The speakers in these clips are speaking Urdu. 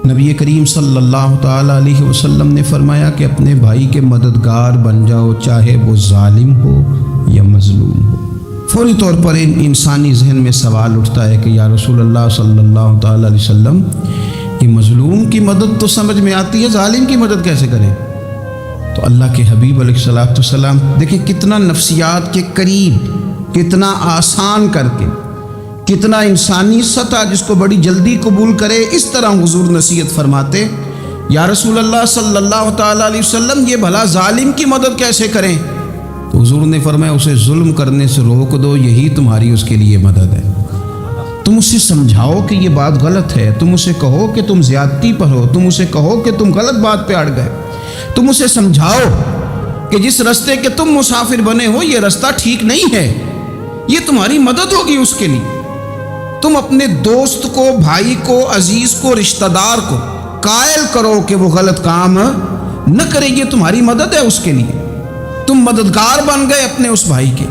نبی کریم صلی اللہ تعالیٰ علیہ وسلم نے فرمایا کہ اپنے بھائی کے مددگار بن جاؤ، چاہے وہ ظالم ہو یا مظلوم ہو۔ فوری طور پر انسانی ذہن میں سوال اٹھتا ہے کہ یا رسول اللہ صلی اللہ تعالیٰ علیہ وسلم، یہ مظلوم کی مدد تو سمجھ میں آتی ہے، ظالم کی مدد کیسے کریں؟ تو اللہ کے حبیب علیہ الصلوۃ والسلام دیکھیں کتنا نفسیات کے قریب، کتنا آسان کر کے، کتنا انسانی سطح جس کو بڑی جلدی قبول کرے، اس طرح حضور نصیحت فرماتے، یا رسول اللہ صلی اللہ تعالیٰ علیہ وسلم یہ بھلا ظالم کی مدد کیسے کریں؟ تو حضور نے فرمایا اسے ظلم کرنے سے روک دو، یہی تمہاری اس کے لیے مدد ہے۔ تم اسے سمجھاؤ کہ یہ بات غلط ہے، تم اسے کہو کہ تم زیادتی پر ہو، تم اسے کہو کہ تم غلط بات پہ اڑ گئے، تم اسے سمجھاؤ کہ جس رستے کے تم مسافر بنے ہو یہ رستہ ٹھیک نہیں ہے، یہ تمہاری مدد ہوگی اس کے لیے۔ تم اپنے دوست کو، بھائی کو، عزیز کو، رشتہ دار کو قائل کرو کہ وہ غلط کام نہ کرے، یہ تمہاری مدد ہے اس کے لیے۔ تم مددگار بن گئے اپنے اس بھائی کے۔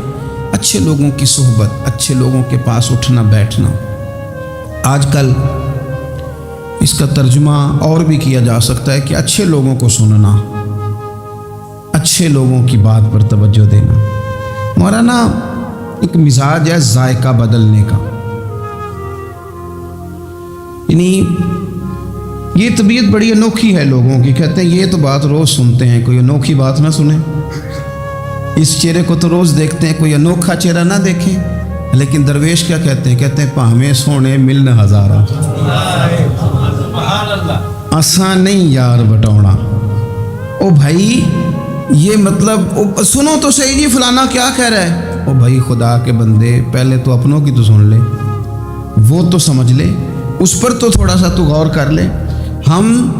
اچھے لوگوں کی صحبت، اچھے لوگوں کے پاس اٹھنا بیٹھنا۔ آج کل اس کا ترجمہ اور بھی کیا جا سکتا ہے کہ اچھے لوگوں کو سننا، اچھے لوگوں کی بات پر توجہ دینا۔ ہمارا نا ایک مزاج ہے ذائقہ بدلنے کا، یعنی یہ طبیعت بڑی انوکھی ہے لوگوں کی، کہتے ہیں یہ تو بات روز سنتے ہیں، کوئی انوکھی بات نہ سنیں، اس چہرے کو تو روز دیکھتے ہیں، کوئی انوکھا چہرہ نہ دیکھیں۔ لیکن درویش کیا کہتے ہیں پاہمیں سونے ملن ہزارہ، آسان نہیں یار بٹونا۔ او بھائی یہ مطلب سنو تو صحیح جی فلانا کیا کہہ رہا ہے۔ او بھائی خدا کے بندے پہلے تو اپنوں کی تو سن لے، وہ تو سمجھ لے، اس پر تو تھوڑا سا تو غور کر لے۔ ہم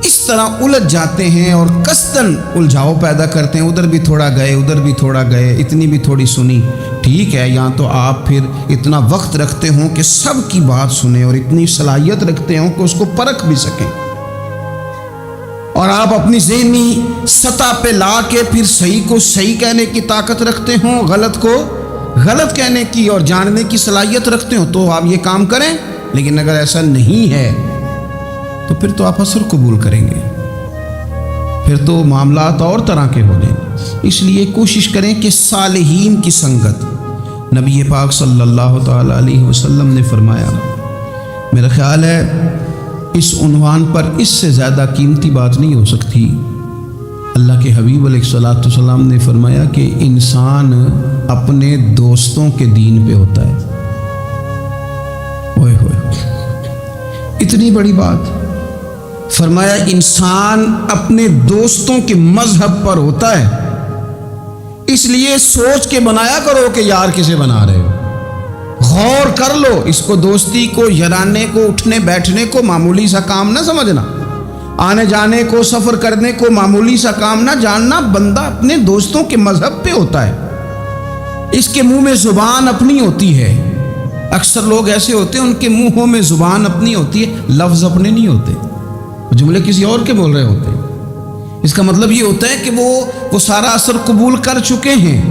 اس طرح الجھ جاتے ہیں اور قصداً الجھاؤ پیدا کرتے ہیں، ادھر بھی تھوڑا گئے، ادھر بھی تھوڑا گئے، اتنی بھی تھوڑی سنی، ٹھیک ہے، یا تو آپ پھر اتنا وقت رکھتے ہوں کہ سب کی بات سنیں اور اتنی صلاحیت رکھتے ہوں کہ اس کو پرکھ بھی سکیں، اور آپ اپنی ذہنی سطح پہ لا کے پھر صحیح کو صحیح کہنے کی طاقت رکھتے ہوں، غلط کو غلط کہنے کی اور جاننے کی صلاحیت رکھتے ہوں، تو آپ یہ کام کریں۔ لیکن اگر ایسا نہیں ہے تو پھر تو آپ اثر قبول کریں گے، پھر تو معاملات اور طرح کے ہو جائیں گے۔ اس لیے کوشش کریں کہ صالحین کی سنگت، نبی پاک صلی اللہ تعالیٰ علیہ وسلم نے فرمایا، میرا خیال ہے اس عنوان پر اس سے زیادہ قیمتی بات نہیں ہو سکتی۔ اللہ کے حبیب علیہ الصلوۃ والسلام نے فرمایا کہ انسان اپنے دوستوں کے دین پہ ہوتا ہے۔ اوئے ہوئے، اتنی بڑی بات فرمایا، انسان اپنے دوستوں کے مذہب پر ہوتا ہے۔ اس لیے سوچ کے بنایا کرو کہ یار کسے بنا رہے ہو، غور کر لو، اس کو دوستی کو، یارانے کو، اٹھنے بیٹھنے کو معمولی سا کام نہ سمجھنا، آنے جانے کو، سفر کرنے کو معمولی سا کام نہ جاننا۔ بندہ اپنے دوستوں کے مذہب پہ ہوتا ہے، اس کے منہ میں زبان اپنی ہوتی ہے۔ اکثر لوگ ایسے ہوتے ہیں ان کے منہوں میں زبان اپنی ہوتی ہے، لفظ اپنے نہیں ہوتے، جملے کسی اور کے بول رہے ہوتے ہیں۔ اس کا مطلب یہ ہوتا ہے کہ وہ سارا اثر قبول کر چکے ہیں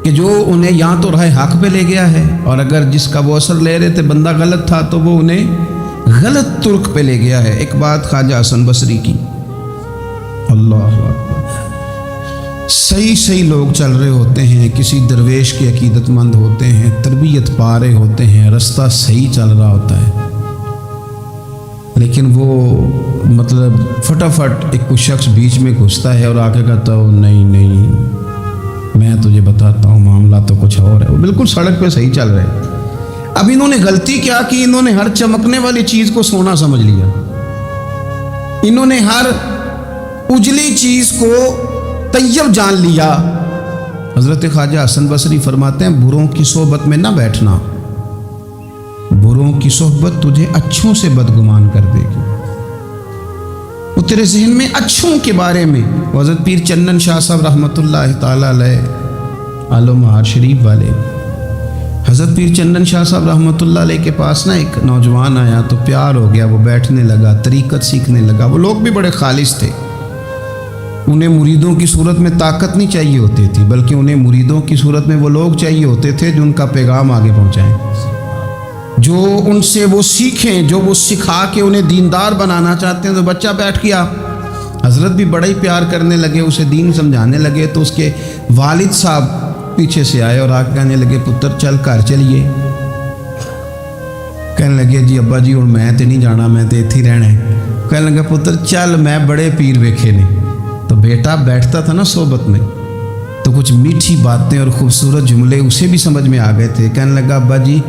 کہ جو انہیں یا تو راہ حق پہ لے گیا ہے، اور اگر جس کا وہ اثر لے رہے تھے بندہ غلط تھا تو وہ انہیں غلط ترک پہ لے گیا ہے۔ ایک بات خواجہ حسن بصری کی، اللہ اکبر، صحیح لوگ چل رہے ہوتے ہیں، کسی درویش کے عقیدت مند ہوتے ہیں، تربیت پا رہے ہوتے ہیں، رستہ صحیح چل رہا ہوتا ہے، لیکن وہ مطلب فٹافٹ ایک کوئی شخص بیچ میں گھستا ہے اور آ کے کہتا ہو نہیں میں تجھے بتاتا ہوں معاملہ تو کچھ اور ہے۔ وہ بالکل سڑک پہ صحیح چل رہے ہیں۔ اب انہوں نے غلطی کیا کی، انہوں نے ہر چمکنے والی چیز کو سونا سمجھ لیا، انہوں نے ہر اجلی چیز کو طیب جان لیا۔ حضرت خواجہ حسن بصری فرماتے ہیں بروں کی صحبت میں نہ بیٹھنا، بروں کی صحبت تجھے اچھوں سے بدگمان کر دے گی۔ وہ تیرے ذہن میں اچھوں کے بارے میں، حضرت پیر چندن شاہ صاحب رحمۃ اللہ تعالیٰ علیہ آل و مہار شریف والے، حضرت پیر چندن شاہ صاحب رحمۃ اللہ علیہ کے پاس نا ایک نوجوان آیا تو پیار ہو گیا، وہ بیٹھنے لگا، طریقت سیکھنے لگا۔ وہ لوگ بھی بڑے خالص تھے، انہیں مریدوں کی صورت میں طاقت نہیں چاہیے ہوتی تھی، بلکہ انہیں مریدوں کی صورت میں وہ لوگ چاہیے ہوتے تھے جو ان کا پیغام آگے پہنچائیں۔ جو ان سے وہ سیکھیں، جو وہ سکھا کے انہیں دیندار بنانا چاہتے ہیں۔ تو بچہ بیٹھ گیا، حضرت بھی بڑا ہی پیار کرنے لگے، اسے دین سمجھانے لگے۔ تو اس کے والد صاحب پیچھے سے آئے اور آ کے کہنے لگے پتر چل گھر چلیے۔ کہنے لگے جی ابا جی اور میں تے نہیں جانا، میں تے اتھی رہنا ہے۔ کہنے لگا پتر چل میں بڑے پیر ویکھے نے۔ تو بیٹا بیٹھتا تھا نا صحبت میں تو کچھ میٹھی باتیں اور خوبصورت جملے اسے بھی سمجھ میں آ گئے تھے۔ کہنے لگا ابا جی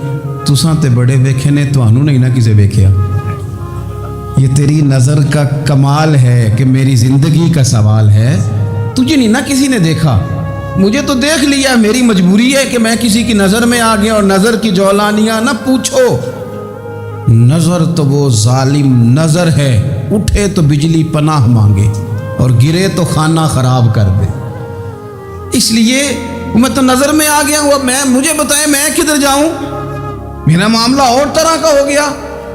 تساں تے بڑے ویکھے نے، تانوں نہیں نہ کسے ویکھیا۔ یہ تیری نظر کا کمال ہے کہ میری زندگی کا سوال ہے، تجھے نہیں نہ کسی نے دیکھا، مجھے تو دیکھ لیا۔ میری مجبوری ہے کہ میں کسی کی نظر میں آ گیا، اور نظر کی جولانیاں نہ پوچھو۔ نظر تو وہ ظالم نظر ہے، اٹھے تو بجلی پناہ مانگے اور گرے تو خانہ خراب کر دے۔ اس لیے میں تو نظر میں آ گیا ہوں، اب مجھے بتائیں میں کدھر جاؤں، میرا معاملہ اور طرح کا ہو گیا۔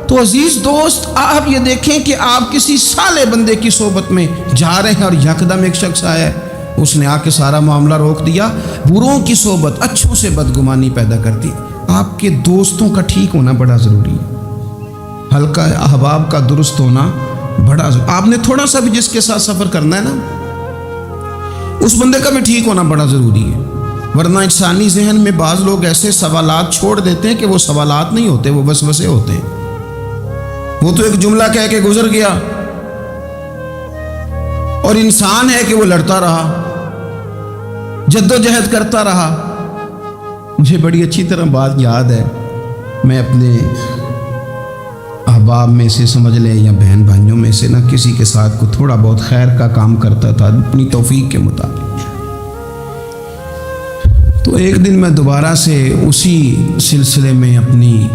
تو عزیز دوست آپ یہ دیکھیں کہ آپ کسی صالح بندے کی صحبت میں جا رہے ہیں اور یکدم ایک شخص آیا ہے، اس نے آ کے سارا معاملہ روک دیا۔ بروں کی صحبت اچھوں سے بدگمانی پیدا کرتی۔ آپ کے دوستوں کا ٹھیک ہونا بڑا ضروری ہے، حلقہ احباب کا درست ہونا بڑا ضروری۔ آپ نے تھوڑا سا بھی جس کے ساتھ سفر کرنا ہے نا، اس بندے کا بھی ٹھیک ہونا بڑا ضروری ہے، ورنہ انسانی ذہن میں بعض لوگ ایسے سوالات چھوڑ دیتے ہیں کہ وہ سوالات نہیں ہوتے، وہ وسوسے ہوتے ہیں۔ وہ تو ایک جملہ کہہ کے گزر گیا، اور انسان ہے کہ وہ لڑتا رہا، جدوجہد کرتا رہا۔ مجھے بڑی اچھی طرح بات یاد ہے، میں اپنے احباب میں سے سمجھ لیں یا بہن بھائیوں میں سے نہ کسی کے ساتھ کو تھوڑا بہت خیر کا کام کرتا تھا اپنی توفیق کے مطابق۔ تو ایک دن میں دوبارہ سے اسی سلسلے میں اپنی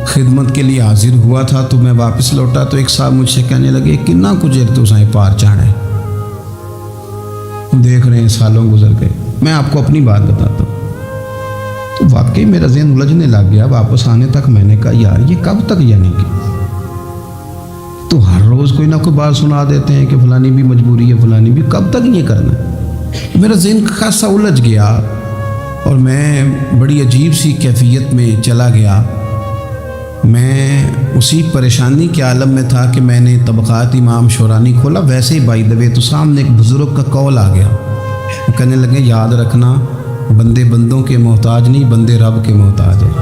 خدمت کے لیے حاضر ہوا تھا، تو میں واپس لوٹا تو ایک صاحب مجھ سے کہنے لگے کنا کچھ تو سائیں پار چاڑا ہے، دیکھ رہے ہیں سالوں گزر گئے۔ میں آپ کو اپنی بات بتاتا ہوں، تو واقعی میرا ذہن الجھنے لگ گیا۔ واپس آنے تک میں نے کہا یار یہ کب تک، یعنی کہ تو ہر روز کوئی نہ کوئی بات سنا دیتے ہیں کہ فلانی بھی مجبوری ہے، فلانی بھی، کب تک یہ کرنا ہے؟ میرا ذہن خاصا الجھ گیا اور میں بڑی عجیب سی کیفیت میں چلا گیا۔ میں اسی پریشانی کے عالم میں تھا کہ میں نے طبقات امام شورانی کھولا، ویسے ہی بائی دوے تو سامنے ایک بزرگ کا قول آ گیا۔ وہ کہنے لگے یاد رکھنا بندے بندوں کے محتاج نہیں، بندے رب کے محتاج ہیں۔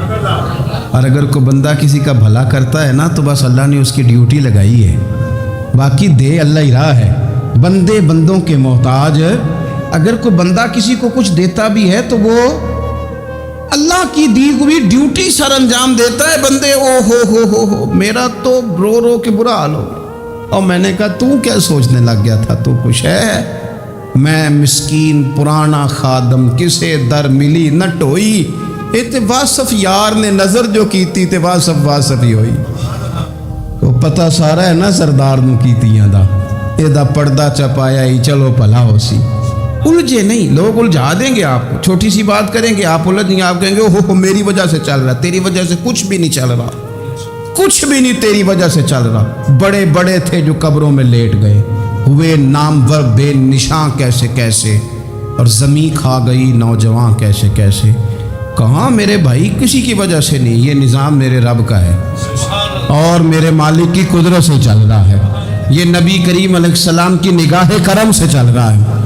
اور اگر کوئی بندہ کسی کا بھلا کرتا ہے نا تو بس اللہ نے اس کی ڈیوٹی لگائی ہے، باقی دے اللہ ہی راہ ہے۔ بندے بندوں کے محتاج، اگر کوئی بندہ کسی کو کچھ دیتا بھی ہے تو وہ اللہ کی دی ہوئی ڈیوٹی سر انجام دیتا ہے۔ بندے او ہو میرا تو رو رو کے برا حال ہو گیا۔ اور میں نے کہا تو کیا سوچنے لگ گیا تھا، تو کچھ ہے؟ میں مسکین پرانا خادم، کسے در ملی نہ ٹوئی، تے واصف یار نے نظر جو کیتی تے واصف ہی ہوئی۔ تو پتہ سارا ہے نا سردار نو کیتیاں دا، اے دا پردہ چپایا ہی چلو بھلا ہو سی۔ الجھے نہیں، لوگ الجھا دیں گے آپ کو، چھوٹی سی بات کریں گے آپ الجھ نہیں، آپ کہیں گے اوہ میری وجہ سے چل رہا، تیری وجہ سے کچھ بھی نہیں چل رہا، کچھ بھی نہیں تیری وجہ سے چل رہا۔ بڑے بڑے تھے جو قبروں میں لیٹ گئے، ہوئے نامور بے نشاں کیسے کیسے، اور زمین کھا گئی نوجوان کیسے کیسے۔ کہاں میرے بھائی کسی کی وجہ سے نہیں، یہ نظام میرے رب کا ہے اور میرے مالک کی قدرت سے چل رہا ہے، یہ نبی کریم علیہ السلام کی نگاہ کرم سے چل رہا ہے۔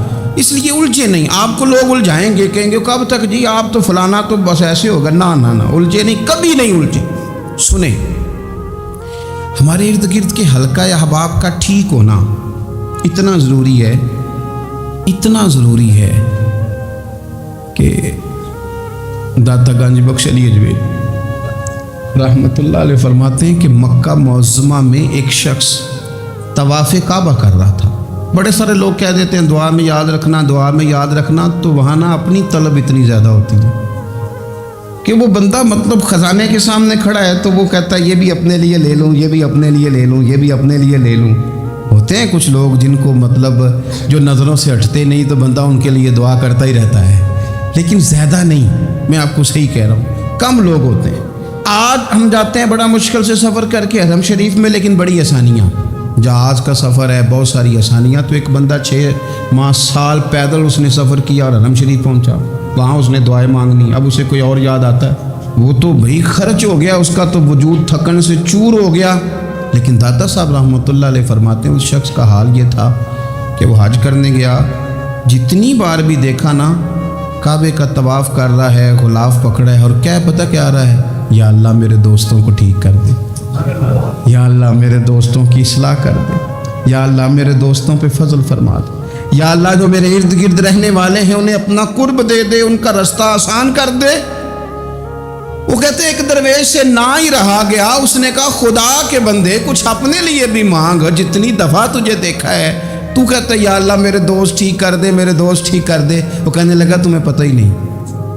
اس لیے الجھے نہیں، آپ کو لوگ الجھائیں گے، کہیں گے کب تک جی آپ تو فلانا تو بس ایسے ہوگا، نہ الجھے نہیں، کبھی نہیں الجھے۔ سنیں، ہمارے ارد گرد کے حلقہ احباب کا ٹھیک ہونا اتنا ضروری ہے، اتنا ضروری ہے کہ داتا گنج بخش علی اجویری رحمۃ اللہ علیہ فرماتے ہیں کہ مکہ معظمہ میں ایک شخص طواف کعبہ کر رہا تھا۔ بڑے سارے لوگ کہہ دیتے ہیں دعا میں یاد رکھنا، دعا میں یاد رکھنا، تو وہاں نہ اپنی طلب اتنی زیادہ ہوتی ہے کہ وہ بندہ مطلب خزانے کے سامنے کھڑا ہے تو وہ کہتا ہے یہ بھی اپنے لیے لے لوں، یہ بھی اپنے لیے لے لوں، یہ بھی اپنے لیے لے لوں۔ ہوتے ہیں کچھ لوگ جن کو مطلب جو نظروں سے ہٹتے نہیں تو بندہ ان کے لیے دعا کرتا ہی رہتا ہے، لیکن زیادہ نہیں، میں آپ کو صحیح کہہ رہا ہوں، کم لوگ ہوتے ہیں۔ آج ہم جاتے ہیں بڑا مشکل سے سفر کر کے حرم شریف میں، لیکن بڑی آسانیاں، جہاز کا سفر ہے، بہت ساری آسانیاں۔ تو ایک بندہ 6 ماہ سال پیدل اس نے سفر کیا اور حرم شریف پہنچا، وہاں اس نے دعائیں مانگنی، اب اسے کوئی اور یاد آتا ہے؟ وہ تو بھائی خرچ ہو گیا، اس کا تو وجود تھکن سے چور ہو گیا۔ لیکن داتا صاحب رحمۃ اللہ علیہ فرماتے ہیں اس شخص کا حال یہ تھا کہ وہ حج کرنے گیا، جتنی بار بھی دیکھا نا کعبے کا طواف کر رہا ہے، غلاف پکڑا ہے، اور کیا پتہ کیا رہا ہے، یا اللہ میرے دوستوں کو ٹھیک کر دے، یا اللہ میرے دوستوں کی اصلاح کر دے، یا اللہ میرے دوستوں پہ فضل فرما دے، یا اللہ جو میرے ارد گرد رہنے والے ہیں انہیں اپنا قرب دے دے، ان کا رستہ آسان کر دے۔ وہ کہتے ایک درویش سے نہ ہی رہا گیا، اس نے کہا خدا کے بندے کچھ اپنے لیے بھی مانگ، جتنی دفعہ تجھے دیکھا ہے تو کہتا ہے یا اللہ میرے دوست ٹھیک کر دے، میرے دوست ٹھیک کر دے۔ وہ کہنے لگا تمہیں پتہ ہی نہیں،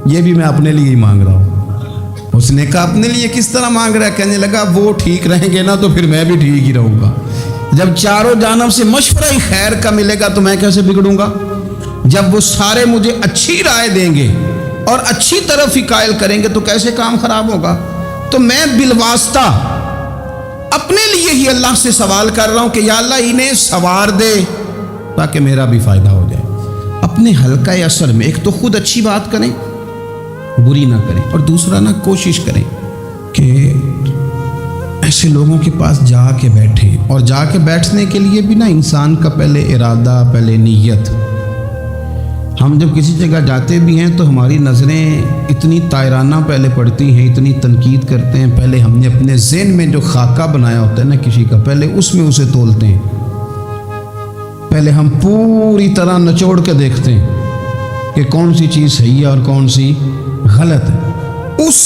یہ بھی میں اپنے لیے ہی مانگ رہا ہوں۔ اس نے کہا اپنے لیے کس طرح مانگ رہا ہے؟ کہنے لگا وہ ٹھیک رہیں گے نا تو پھر میں بھی ٹھیک ہی رہوں گا۔ جب چاروں جانب سے مشورہ ہی خیر کا ملے گا تو میں کیسے بگڑوں گا؟ جب وہ سارے مجھے اچھی رائے دیں گے اور اچھی طرف ہی قائل کریں گے تو کیسے کام خراب ہوگا؟ تو میں بالواسطہ اپنے لیے ہی اللہ سے سوال کر رہا ہوں کہ یا اللہ انہیں سوار دے تاکہ میرا بھی فائدہ ہو جائے۔ اپنے حلقہ اثر میں ایک تو خود اچھی بات کریں، بری نہ کریں، اور دوسرا نہ کوشش کریں کہ ایسے لوگوں کے پاس جا کے بیٹھیں، اور جا کے بیٹھنے کے لیے بھی نا انسان کا پہلے ارادہ، پہلے نیت۔ ہم جب کسی جگہ جاتے بھی ہیں تو ہماری نظریں اتنی طائرانہ پہلے پڑتی ہیں، اتنی تنقید کرتے ہیں، پہلے ہم نے اپنے ذہن میں جو خاکہ بنایا ہوتا ہے نا کسی کا، پہلے اس میں اسے تولتے ہیں، پہلے ہم پوری طرح نچوڑ کے دیکھتے ہیں کہ کون سی چیز صحیح ہے اور کون سی غلط ہے۔ اس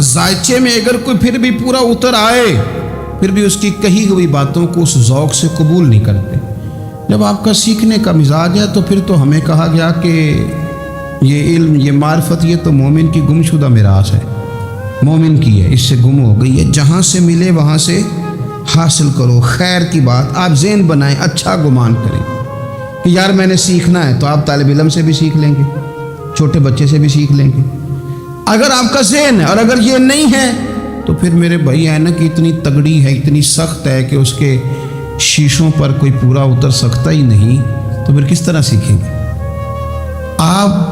ذائچے میں اگر کوئی پھر بھی پورا اتر آئے، پھر بھی اس کی کہی ہوئی باتوں کو اس ذوق سے قبول نہیں کرتے۔ جب آپ کا سیکھنے کا مزاج ہے تو پھر تو ہمیں کہا گیا کہ یہ علم، یہ معرفت، یہ تو مومن کی گم شدہ میراث ہے، مومن کی ہے، اس سے گم ہو گئی ہے، جہاں سے ملے وہاں سے حاصل کرو۔ خیر کی بات آپ ذہن بنائیں، اچھا گمان کریں کہ یار میں نے سیکھنا ہے، تو آپ طالب علم سے بھی سیکھ لیں گے، چھوٹے بچے سے بھی سیکھ لیں گے۔ اگر آپ کا ذہن ہے اور اگر یہ نہیں ہے تو پھر میرے بھائی ہے نا کہ اتنی تگڑی ہے، اتنی سخت ہے کہ اس کے شیشوں پر کوئی پورا اتر سکتا ہی نہیں، تو پھر کس طرح سیکھیں گے آپ؟